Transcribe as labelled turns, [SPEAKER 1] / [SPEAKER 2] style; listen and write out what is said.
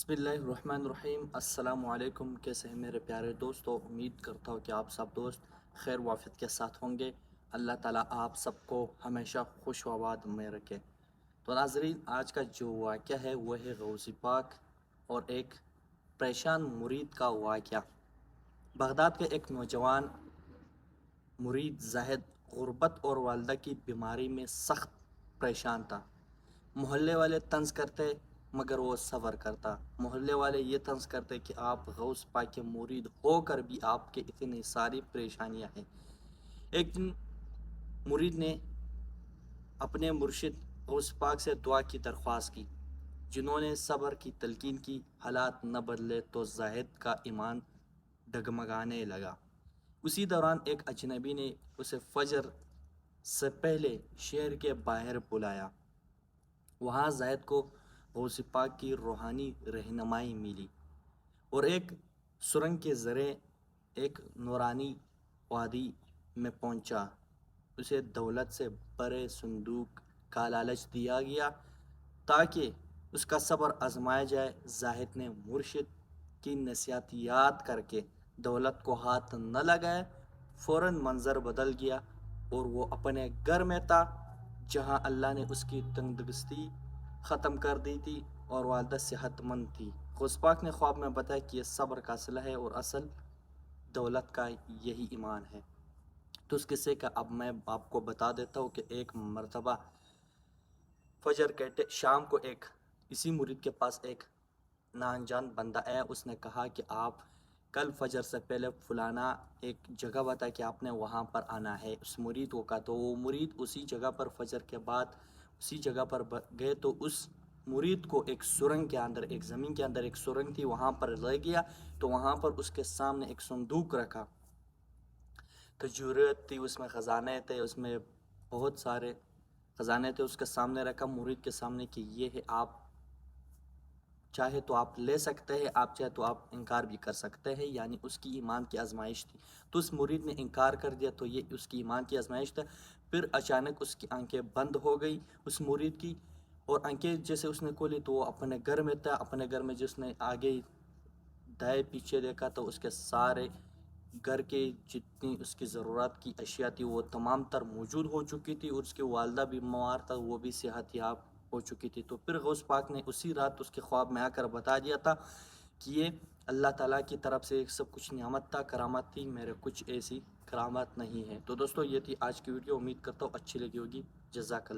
[SPEAKER 1] بسم اللہ الرحمن الرحیم۔ السلام علیکم، کیسے ہیں میرے پیارے دوستو؟ امید کرتا ہوں کہ آپ سب دوست خیر وافیت کے ساتھ ہوں گے۔ اللہ تعالیٰ آپ سب کو ہمیشہ خوش و آباد میں رکھے۔ تو ناظرین، آج کا جو واقعہ ہے وہ ہے غوث پاک اور ایک پریشان مرید کا واقعہ۔ بغداد کے ایک نوجوان مرید زاہد غربت اور والدہ کی بیماری میں سخت پریشان تھا۔ محلے والے طنز کرتے مگر وہ صبر کرتا۔ محلے والے یہ طنز کرتے کہ آپ غوث پاک کے مرید ہو کر بھی آپ کے اتنی ساری پریشانیاں ہیں۔ ایک دن مرید نے اپنے مرشد غوث پاک سے دعا کی درخواست کی۔ جنہوں نے صبر کی تلقین کی۔ حالات نہ بدلے تو زاہد کا ایمان ڈگمگانے لگا۔ اسی دوران ایک اجنبی نے اسے فجر سے پہلے شہر کے باہر بلایا۔ وہاں زاہد کو غوث پاک کی روحانی رہنمائی ملی اور ایک سرنگ کے ذریعے ایک نورانی وادی میں پہنچا۔ اسے دولت سے بڑے صندوق کا لالچ دیا گیا تاکہ اس کا صبر آزمایا جائے۔ زاہد نے مرشد کی نصیحت یاد کر کے دولت کو ہاتھ نہ لگائے۔ فوراً منظر بدل گیا اور وہ اپنے گھر میں تھا جہاں اللہ نے اس کی تندرستی ختم کر دی تھی اور والدہ صحت مند تھی۔ غوث پاک نے خواب میں بتایا کہ یہ صبر کا صلہ ہے اور اصل دولت کا یہی ایمان ہے۔ تو اس قصے کا اب میں آپ کو بتا دیتا ہوں کہ ایک مرتبہ فجر کے شام کو ایک اسی مرید کے پاس ایک ناانجان بندہ آیا۔ اس نے کہا کہ آپ کل فجر سے پہلے فلانا ایک جگہ بتا کہ آپ نے وہاں پر آنا ہے۔ اس مرید کو کہا، تو وہ مرید اسی جگہ پر فجر کے بعد اسی جگہ پر گئے تو اس مرید کو ایک سرنگ کے اندر، ایک زمین کے اندر ایک سرنگ تھی، وہاں پر لے گیا تو وہاں پر اس کے سامنے ایک صندوق رکھا۔ کھجورت تھی، اس میں خزانے تھے، اس میں بہت سارے خزانے تھے۔ اس کے سامنے رکھا مرید کے سامنے کہ یہ ہے، آپ چاہے تو آپ لے سکتے ہیں، آپ چاہے تو آپ انکار بھی کر سکتے ہیں، یعنی اس کی ایمان کی آزمائش تھی۔ تو اس مرید نے انکار کر دیا تو یہ اس کی ایمان کی آزمائش تھا۔ پھر اچانک اس کی آنکھیں بند ہو گئی اس مرید کی، اور آنکھیں جیسے اس نے کھولی تو وہ اپنے گھر میں تھا۔ اپنے گھر میں جس نے آگے دائیں پیچھے دیکھا تو اس کے سارے گھر کے جتنی اس کی ضرورت کی اشیاء تھی وہ تمام تر موجود ہو چکی تھی، اور اس کی والدہ بھی بیمار تھا، وہ بھی صحت یاب ہو چکی تھی۔ تو پھر غوث پاک نے اسی رات اس کے خواب میں آ کر بتا دیا تھا کہ یہ اللہ تعالیٰ کی طرف سے سب کچھ نعمت تھا، کرامت تھی، میرے کچھ ایسی کرامت نہیں ہے۔ تو دوستو، یہ تھی آج کی ویڈیو، امید کرتا ہوں اچھی لگی ہوگی۔ جزاک اللہ۔